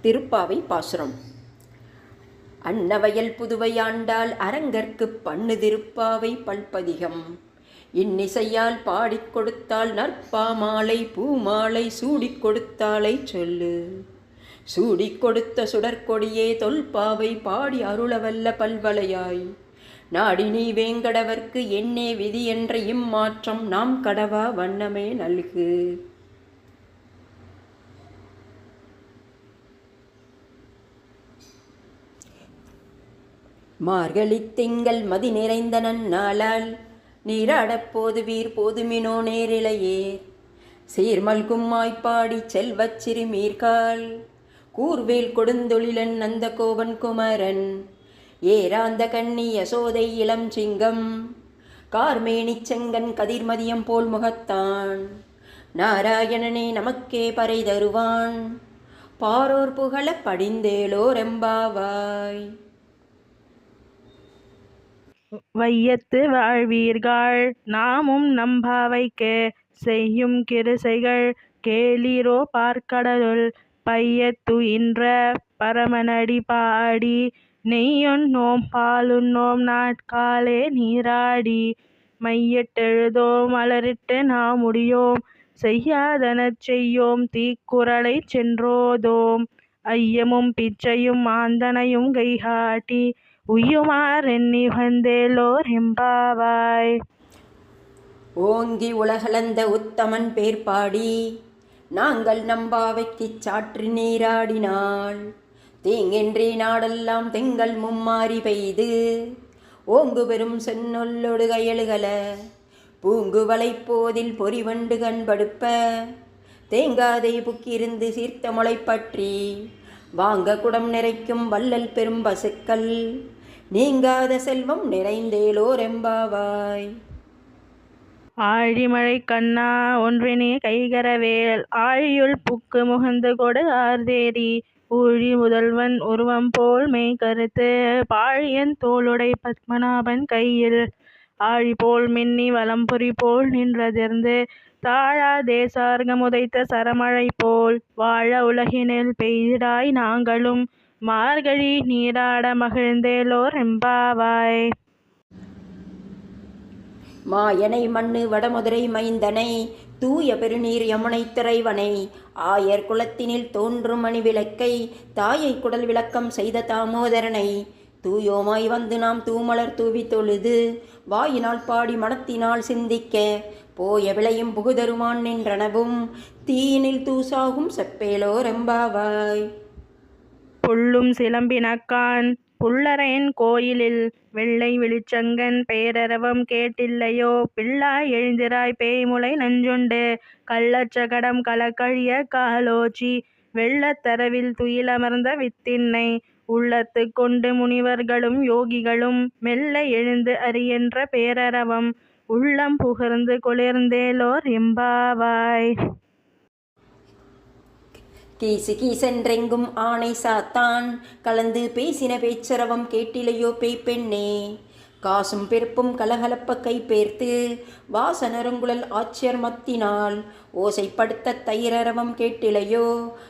திருப்பாவை பாசுரம். அன்னவயல் புதுவையாண்டால் அரங்கற்குப் பண்ணு திருப்பாவை பல்பதிகம். இன்னிசையால் பாடிக் கொடுத்தால் நற்பாமாலை பூமாலை சூடிக் கொடுத்தாலை சொல்லு. சூடிக் கொடுத்த சுடற்கொடியே தொல்பாவை பாடி அருளவல்ல பல்வளையாய். நாடி நீ வேங்கடவர்க்கு என்னே விதி என்ற இம்மாற்றம் நாம் கடவா வண்ணமே நல்கு. மார்கழித் திங்கள் மதி நிறைந்த நன்னாளால் நீராடப் போதுவீர் போதுமினோ நேரிழையேர். சீர்மல்கும் மாய்ப்பாடி செல்வச் சிறுமீர்கால் கூர்வேல் கொடுந்தொழிலன் நந்த கோவன் குமரன். ஏராந்த கண்ணி யசோதை இளம் சிங்கம் கார்மேனிச் செங்கன் கதிர்மதியம் போல் முகத்தான். நாராயணனே நமக்கே பறை தருவான் பாரோர் புகழ படிந்தேலோர் எம்பாவாய். வையத்து வாழ்வீர்கள் நாமும் நம்பாவைக்கு செய்யும் கிருசைகள் கேளீரோ பார்க்கடலுள். பையத்து இன்ற பரமனடி பாடி நெய்யுண்ணோம் பாலுண்ணோம் நாட்காலே நீராடி. மையிட்டெழுதோம் மலரிட்டு நாம் முடியோம் செய்யாதனச் செய்யோம் தீக்குறளை சென்றோதோம். ஐயமும் பிச்சையும் மாந்தனையும் கைகாட்டி உய்யுமார் எண்ணி வந்தேலோர் எம்பாவாய். ஓங்கி உலகளந்த உத்தமன் பேர் பாடி நாங்கள் நம்பாவைக்குச் சாற்றி நீராடினாள். தீங்கின்றி நாடெல்லாம் திங்கள் மும்மாறி பெய்து ஓங்கு பெரும் சென்னொல்லொடு கையெழுகல. பூங்குவலை போதில் பொறிவண்டு கண்படுப்ப தேங்காதை புக்கிருந்து சீர்த்த முளை பற்றி. வாங்க குடம் நிறைக்கும் வள்ளல் பெரும் பசுக்கள் நீங்காத செல்வம் நிறைந்தேலோர் எம்பாவாய். ஆழிமழை கண்ணா ஒன்றினே கைகரவேல் ஆழியுள் புக்கு முகந்து கொடு ஆர்தேரி. ஊழி முதல்வன் உருவம் போல் மெய் கருத்து பாழியன் தோளுடை பத்மநாபன் கையில். ஆழி போல் மின்னி வலம்புரி போல் நின்றதிர்ந்து தாழா தேசார்கம் உதைத்த சரமழை போல் வாழ உலகினில் பெய்திடாய் நாங்களும் மார்கழி நீராட மகிழ்ந்தேலோர் எம்பாவாய். மாயனை மண்ணு வடமுதிரை மைந்தனை தூய பெருநீர் யமுனை திரைவனை. ஆயர் குலத்தினில் தோன்றும் மணி விளக்கை தாயை குடல் விளக்கம் செய்த தாமோதரனை. தூயோமாய் வந்து நாம் தூமலர் தூவி தொழுது வாயினால் பாடி மனத்தினால் சிந்திக்க. போய விளையும் புகுதருமான் நின்றனவும் தீயினில் தூசாகும் செப்பேலோர் எம்பாவாய். புள்ளும் சிலம்பினக்கான் புள்ளரையன் கோயிலில் வெள்ளை விழிச்சங்கன் பேரரவம் கேட்டில்லையோ. பிள்ளாய் எழுந்திராய் பேய்முலை நஞ்சுண்டு கள்ளச்சகடம் களக்கழிய காலோச்சி. வெள்ளத்தரவில் துயிலமர்ந்த வித்தின்னை உள்ளத்து கொண்டு முனிவர்களும் யோகிகளும் மெல்ல எழுந்து அறியென்ற பேரரவம் உள்ளம் புகர்ந்து குளிர்ந்தேலோர் எம்பாவாய். கீசு கீசென்றெங்கும் ஆணை சாத்தான் கலந்து பேசின பேச்சரவம் கேட்டிலையோ பேய்ப்பெண்ணே. காசும் பெருப்பும் கலகலப்ப கைப்பேர்த்து வாசனருங்குழல் ஆட்சியர் மத்தினால் ஓசைப்படுத்த தயிரரவம் கேட்டிலையோ.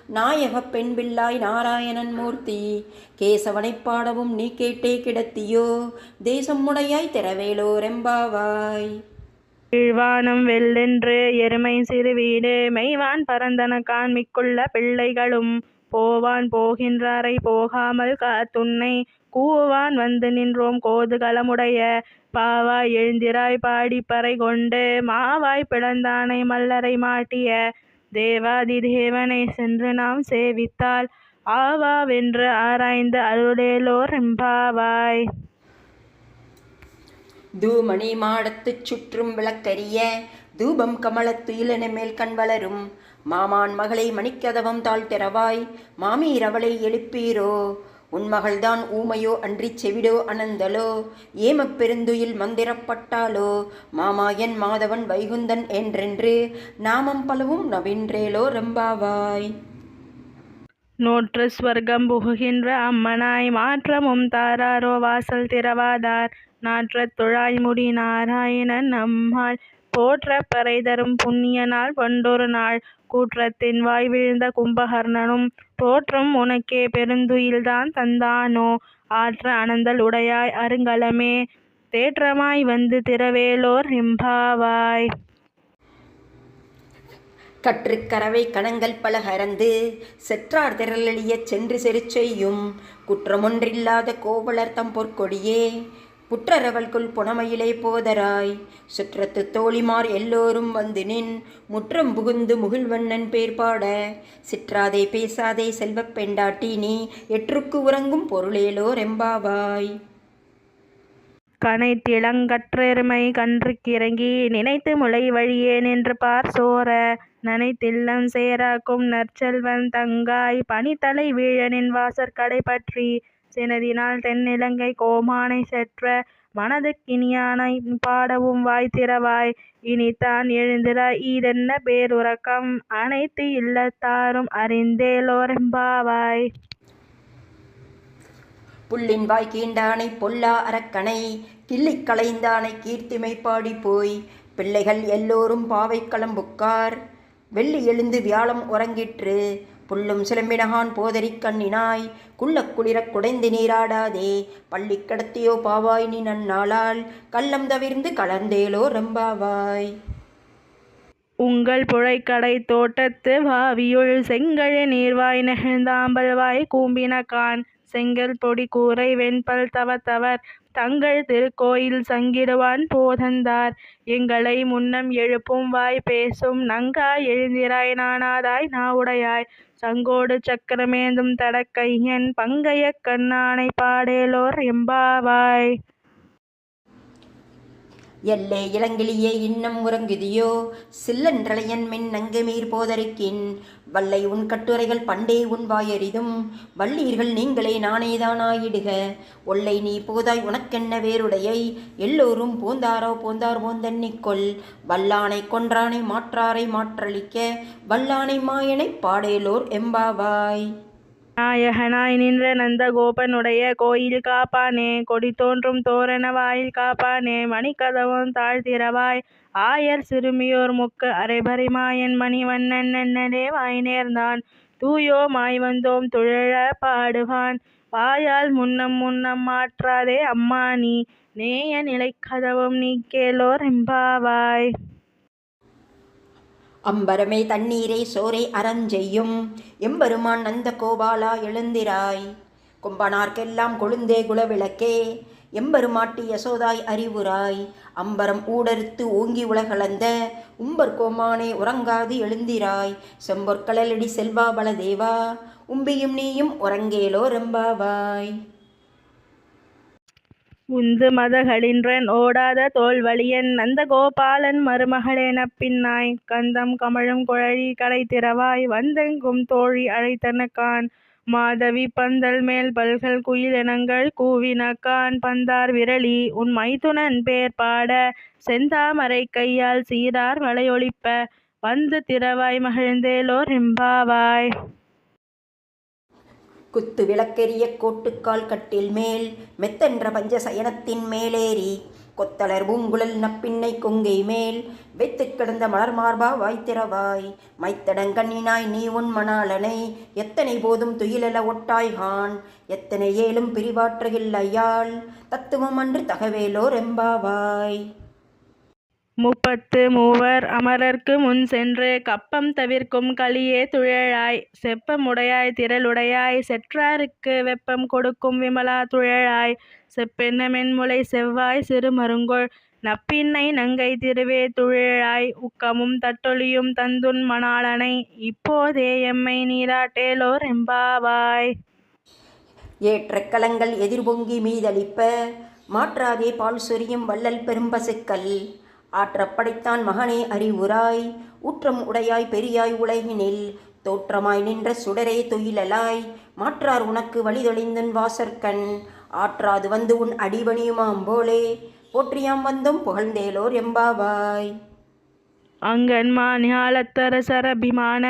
நாயகப் பெண் பிள்ளாய் நாராயணன் மூர்த்தி கேசவனைப் பாடவும் நீ கேட்டே கிடத்தியோ. தேசம் முடையாய் திறவேலோர் எம்பாவாய். கீழ்வானம் வெள்ளென்று எருமை சிறு வீடு மெய்வான் பரந்தன காண்மிக்குள்ள பிள்ளைகளும். போவான் போகின்றாரை போகாமல் காத்துன்னை கூவான் வந்து நின்றோம் கோதுகலமுடைய. பாவாய் எழுந்திராய் பாடி பறை கொண்டு மாவாய் பிளந்தானை மல்லரை மாட்டிய. தேவாதி தேவனை சென்று நாம் சேவித்தால் ஆவாவென்று ஆராய்ந்து அருளேலோர் எம்பாவாய். தூமணி மாடத்துச் சுற்றும் விளக்கரிய தூபம் கமலத் துயிலென மேல் கண் வளரும். மாமான் மகளை மணிக்கதவம் தாழ்த்திறவாய் மாமீர் அவளை எழுப்பீரோ. உன்மகள்தான் ஊமையோ அன்றிச் செவிடோ அனந்தலோ ஏமப் பெருந்துயில் மந்திரப்பட்டாலோ. மாமாயன் மாதவன் வைகுந்தன் என்றென்று நாமம் பலவும் நவின்றேலோ ரெம்பாவாய். நோற்று ஸ்வர்க்கம் புகுகின்ற அம்மனாய் மாற்றமும் தாராரோ வாசல் திறவாதார். நாற்றத் துழாய்முடி நாராயணன் நம்மால் போற்ற பறை தரும் புண்ணிய நாள் பண்டொரு நாள் கூற்றத்தின் வாய் வீழ்ந்த கும்பகர்ணனும் தோற்றம் உனக்கே பெருந்துயில்தான் தந்தானோ ஆற்ற அனந்தல் உடையாய் அருங்கலமே தேற்றமாய் வந்து திரவேலோர் எம்பாவாய். கற்றுக்கரவை கணங்கள் பல கரந்து செற்றார் திரளெளியச் சென்று செருச்செய்யும் குற்றமொன்றில்லாத கோவலர் தம் பொற்கொடியே புற்றரவல்குள் புனமையிலே போதராய் சுற்றத்து தோழிமார் எல்லோரும் வந்து நின் முற்றம் புகுந்து முகில்வண்ணன் பேர் பாட சிற்றாதே பேசாதே செல்வப் பெண்டாட்டி நீ எற்றுக்கு உறங்கும் பொருளேலோர் எம்பாவாய். கனைத்திளங்கற்றெருமை கன்றுக்கிறங்கி நினைத்து முளை வழியே நின்று பார் சோர நனைத்தில்லம் சேராக்கும் நற்செல்வன் தங்காய் பனித்தலை வீழனின் வாசற்கடை பற்றி சினதினால் தென்னிலங்கை கோமானை செற்ற மனதுக்கினியானை பாடவும் வாய் திறவாய் இனித்தான் எழுந்திர ஈதென்ன பேருறக்கம் அனைத்து இல்லத்தாரும் அறிந்தேலோர் எம்பாவாய். புள்ளின் வாய் கீண்டானை பொல்லா அரக்கனை கிள்ளிக் களைந்தானை கீர்த்திமை பாடி போய் பிள்ளைகள் எல்லோரும் பாவை களம்புக்கார் வெள்ளி எழுந்து வியாழம் உறங்கிற்று புல்லும் சிலம்பினகான் போதரிக் கண்ணினாய் குள்ளக் குளிரக் குடைந்து நீராடாதே பள்ளி கடத்தியோ பாவாய் நீ நன்னாளால் கள்ளம் தவிர்ந்து கலர்ந்தேலோ ரெம்பாவாய். உங்கள் புழைக்கடை தோட்டத்து வாவியுள் செங்கழு நீர்வாய் நெகிழ்ந்தாம்பல் வாய் கூம்பினகான் செங்கல் பொடி கூரை வெண்பல் தவத்தவர் தங்கள் திருக்கோயில் சங்கிடுவான் போதந்தார் எங்களை முன்னம் எழுப்பும் வாய் பேசும் நங்காய் எழுந்திராய் நாணாதாய் நாவுடையாய் சங்கோடு சக்கரமேந்தும் தடக்கையன் பங்கைய கண்ணானை பாடேலோர் எம்பாவாய். எல்லே இளங்கிளியே இன்னம் உறங்குதியோ சில்லன்றளையன் மின் நங்கமீர் போதரிக்கின் வல்லை உன் கட்டுரைகள் பண்டே உன் வாயறிதும் வள்ளீர்கள் நீங்களே நானேதானாயிடுக ஒல்லை நீ போதாய் உனக்கென்ன வேறுடையை எல்லோரும் போந்தாரோ போந்தார் போந்தன்னிக்கொள் வல்லானை கொன்றானை மாற்றாரை மாற்றளிக்க வல்லானை மாயனை பாடேலோர் எம்பாவாய். நாயகனாய் நின்ற நந்தகோபனுடைய கோயில் காப்பானே கொடி தோன்றும் தோரண வாயில் காப்பானே மணிக்கதவும் தாழ்த்திரவாய் ஆயர் சிறுமியோர் முக்கு அரைபரிமாயன் மணிவண்ணன் நன்னதே வாய் நேர்ந்தான் தூயோ மாய் வந்தோம் துழழ பாடுவான் வாயால் முன்னம் முன்னம் மாற்றாதே அம்மா நீ நேய நிலைக்கதவும் நீ கேளோர் எம்பாவாய். அம்பரமே தண்ணீரை சோரை அறஞ்செய்யும் எம்பெருமான் நந்த கோபாலா எழுந்திராய் கொம்பனார்க்கெல்லாம் கொழுந்தே குலவிளக்கே எம்பெருமாட்டி யசோதாய் அறிவுராய் அம்பரம் ஊடறுத்து ஓங்கி உலகளந்த உம்பர் கோமானே உறங்காது எழுந்திராய் செம்பொற்களலடி செல்வா பலதேவா உம்பியும் நீயும் உறங்கேலோ ரெம்பாவாய். உந்து மதகளின்றன் ஓடாத தோல்வழியன் நந்தகோபாலன் மருமகளென பின்னாய் கந்தம் கமழும் குழலி கடை திறவாய் வந்தெங்கும் தோழி அழைத்தனக்கான் மாதவி பந்தல் மேல் பல்கள் குயிலினங்கள் கூவினக்கான் பந்தார் விரலி உன் மைத்துனன் பேர் பாட செந்தாமரை கையால் சீரார் வளையொலிப்ப வந்து திறவாய் மகிழ்ந்தேலோர் எம்பாவாய். குத்து விளக்கெரிய கோட்டுக்கால் கட்டில் மேல் மெத்தென்ற பஞ்ச சயனத்தின் மேலேறி கொத்தலர் பூங்குழல் நப்பின்னை கொங்கை மேல் வைத்து கிடந்த மலர் மார்பா வாய்த்திரவாய் மைத்தடங்கண்ணினாய் நீ உன் மணாளனை எத்தனை போதும் துயிலெல ஒட்டாய்கான் எத்தனை ஏலும் பிரிவாற்றுகில்லையால் தத்துவம் அன்று தகவேலோர் எம்பாவாய். முப்பத்து மூவர் அமரர்க்கு முன் சென்று கப்பம் தவிர்க்கும் களியே துழலாய் செப்பமுடையாய் திரளுடையாய் செற்றாருக்கு வெப்பம் கொடுக்கும் விமலா துழலாய் செப்பென்ன மென்முலை செவ்வாய் சிறுமருங்கோள் நப்பின்னை நங்கை திருவே துழலாய் உக்கமும் தட்டொலியும் தந்துன் மணாளனை இப்போதே எம்மை நீராட்டேலோர் எம்பாவாய். ஏற்ற கலங்கள் எதிர்பொங்கி மீதளிப்ப மாற்றாதே பால் சொரியும் வள்ளல் பெரும்பசுக்கள் ஆற்றப்படைத்தான் மகனே அறிவுராய் ஊற்றம் உடையாய் பெரியாய் உலகினில் தோற்றமாய் நின்ற சுடரே துயிலலாய் மாற்றார் உனக்கு வழிதொழிந்துன் வாசற்கண் ஆற்றாது வந்து உன் அடிபணியுமாம் போலே போற்றியாம் வந்தும் புகழ்ந்தேலோர் எம்பாவாய். அங்கன்மா ஞாலத்தரசரபிமான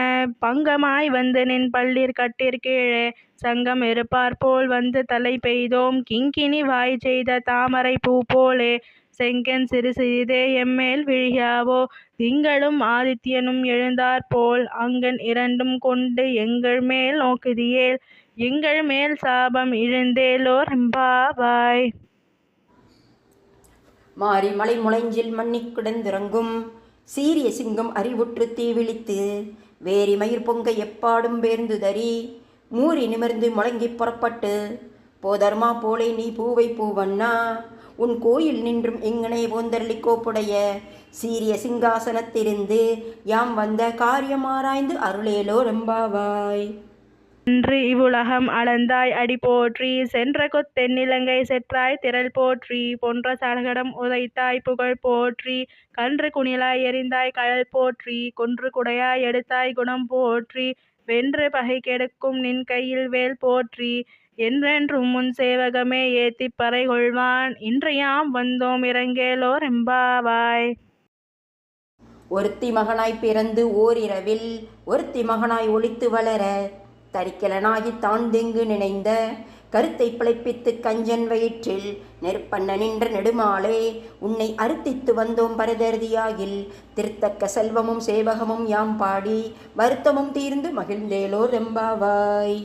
பங்கமாய் வந்து நின் பள்ளிர் கட்டிற்கீழே சங்கம் இருப்பார் போல் வந்து தலை பெய்தோம் கிங்கினி வாய் செய்த தாமரை பூ போலே செங்கன் சிறு சிறிதே எம்மேல் விழியாவோ. திங்களும் ஆதித்யனும் எழுந்தாற்போல் அங்கன் இரண்டும் கொண்டு எங்கள் மேல் நோக்குதியேல். எங்கள் மேல் சாபம் இழுந்தேலோர் எம்பாவாய். மாறி மலை முளைஞ்சில் மன்னிக் கிடந்துறங்கும் சீரிய சிங்கம் அறிவுற்று தீவிழித்து வேரி மயிர் பொங்க எப்பாடும் பேர்ந்துதறி மூறி நிமிர்ந்து முழங்கி புறப்பட்டு போதர்மா போலே நீ பூவை பூவண்ணா உன் கோயில் நின்றும் எங்கனே போந்தரளி கோப்புடைய சீரிய சிங்காசனத்திலிருந்து யாம் வந்த காரியமாராய்ந்து அருளேலோ ரெம்பாவாய். என்று இவ்வுலகம் அளந்தாய் அடி போற்றி சென்ற கொத்தென்னிலங்கை செற்றாய் திரள் போற்றி பொன்ற சடகடம் உதைத்தாய் புகழ் போற்றி கன்று குணிலாய் எறிந்தாய் கழல் போற்றி கொன்று குடையாய் எடுத்தாய் குணம் போற்றி வென்று பகை கெடுக்கும் நின் கையில் வேல் போற்றி என்றென்றும் முன் சேவகமே ஏத்திப் பறை கொள்வான் இன்று யாம் வந்தோம் இறங்கேலோர் எம்பாவாய். ஒருத்தி மகனாய் பிறந்து ஓரிரவில் ஒருத்தி மகனாய் ஒளித்து வளர தரிக்கலனாகி தாழ்ந்தெங்கு நினைந்த கருத்தை பிழைப்பித்து கஞ்சன் வயிற்றில் நெருப்பண்ண நின்ற நெடுமாலே உன்னை அறுத்தித்து வந்தோம் பரதர்தியாகில் திருத்தக்க செல்வமும் சேவகமும் யாம் பாடி வருத்தமும் தீர்ந்து மகிழ்ந்தேலோ ரெம்பாவாய்.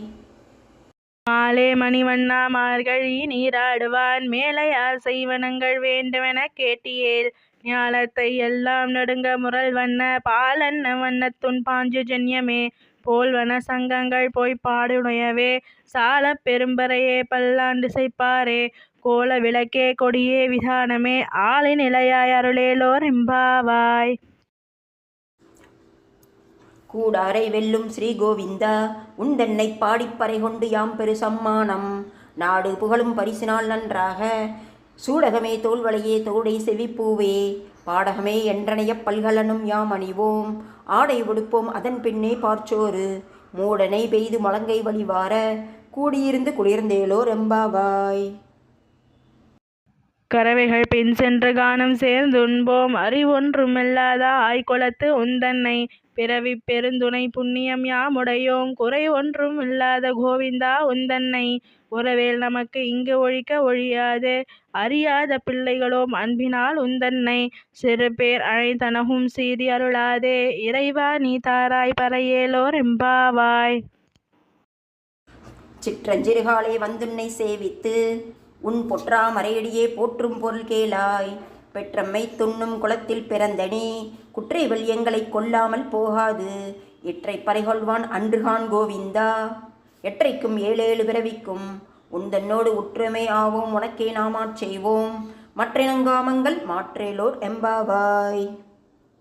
மாலே மணிவண்ணா மார்கழி நீராடுவான் மேலையால் செய்வனங்கள் வேண்டுமென கேட்டியேல் ஞாலத்தை எல்லாம் நடுங்க முரல் வண்ண பாலன்ன வண்ணத்துன் பாஞ்சு ஜன்யமே போல்வன சங்கங்கள் போய் பாடுடையவே சால பெரும்பறையே பல்லாண்டு செய்ப்பாரே கோல விளக்கே கொடியே விதானமே ஆளி நிலையாய் அருளேலோர் எம்பாவாய். கூடாரை வெல்லும் ஸ்ரீ கோவிந்தா உந்தன்னை பாடிப்பறை கொண்டு யாம் பெரு சம்மானம் நாடு புகழும் பரிசினால் நன்றாக சூடகமே தோல்வளையே தோடை செவிப்பூவே பாடகமே என்றனைய பல்கலனும் யாம் அணிவோம் ஆடை உடுப்போம் அதன் பின்னே பார்ச்சோறு மூடனை பெய்து முழங்கை வழிவார கூடியிருந்து குளிர்ந்தேலோ ரெம்பாவாய். கறவைகள் பின் சென்று கானம் சேர்ந்துண்போம் அறிவொன்றுமில்லாத ஆய்குலத்து உந்தன்னை பிறவி பெருந்துணை புண்ணியம் யாமுடையோம் குறை ஒன்றும் இல்லாத கோவிந்தா உந்தன்னை உறவேல் நமக்கு இங்கு ஒழிக்க ஒழியாது அறியாத பிள்ளைகளோம் அன்பினால் உந்தன்னை சிறு பேர் அழைத்தனகும் சீதி அருளாதே இறைவா நீ தாராய் பறையேலோர் எம்பாவாய். சிற்றஞ்சிறுகாலே வந்துன்னை சேவித்து உன் பொற்றா மறையடியே போற்றும் பொருள் கேளாய் பெற்றம்மை துண்ணும் குளத்தில் பிறந்தனி குற்றைவல் எங்களை கொல்லாமல் போகாது எற்றை பறைகொள்வான் அன்றுகான் கோவிந்தா எற்றைக்கும் ஏழேழு பிறவிக்கும் உந்தன்னோடு உற்றுமை ஆவோம் உனக்கே நாமாச் செய்வோம் மற்றினங்காமங்கள் மாற்றேலோர் எம்பாவாய்.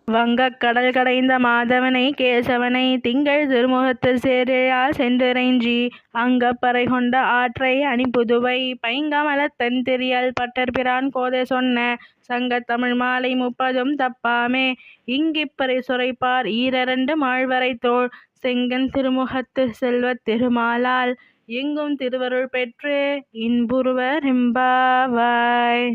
வங்கக் கடல் கடைந்த மாதவனை கேசவனை திங்கள் திருமுகத்தில் சேரிழால் சென்றிறைஞ்சி அங்கப்பறை கொண்ட ஆற்றை அணிபுதுவை பைங்கமலத் தென்திரியல் பட்டர்பிரான் கோதை சொன்ன சங்கத் தமிழ் மாலை 30 தப்பாமே இங்கிப்பறை சுரைப்பார் ஈரரண்டு மாழ்வரை தோள் செங்கன் திருமுகத்து செல்வத் திருமாலால் எங்கும் திருவருள் பெற்று இன்புறுவர் எம்பாவாய்.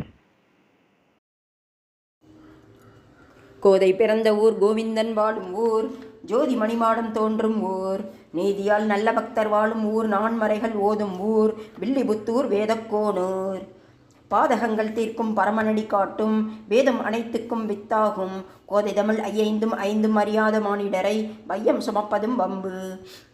கோதை பிறந்த ஊர் கோவிந்தன் வாழும் ஊர் ஜோதி மணிமாடம் தோன்றும் ஊர் நீதியால் நல்ல பக்தர் வாழும் ஊர் நான்மறைகள் ஓதும் ஊர் வில்லிபுத்தூர் வேதக்கோனூர் பாதகங்கள் தீர்க்கும் பரமனடி காட்டும் வேதம் அனைத்துக்கும் வித்தாகும் கோதை தமிழ் 5 அறியாத மானிடரை வையம் சுமப்பதும் வம்பு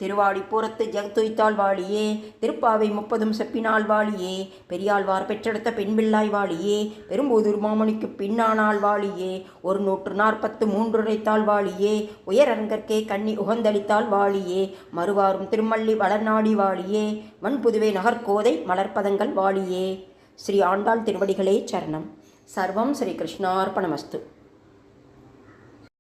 திருவாடிப்பூரத்து ஜெகத்துய்த்தாள் வாழியே திருப்பாவை 30 செப்பினால் வாழியே பெரியாழ்வார் பெற்றெடுத்த பெண்பிள்ளாய் வாழியே பெரும்பூதூர் மாமணிக்கு பின்னானால் வாழியே 143 உரைத்தாள் வாழியே உயரங்கற்கே கண்ணி உகந்தளித்தாள் வாழியே மறுவாரும் திருமல்லி வளர்நாடி வாழியே வன்புதுவை நகர்கோதை மலர்ப்பதங்கள் வாழியே. ஸ்ரீ ஆண்டாள் திருவடிகளே சரணம். சர்வம் ஸ்ரீ கிருஷ்ணார்ப்பணமஸ்து.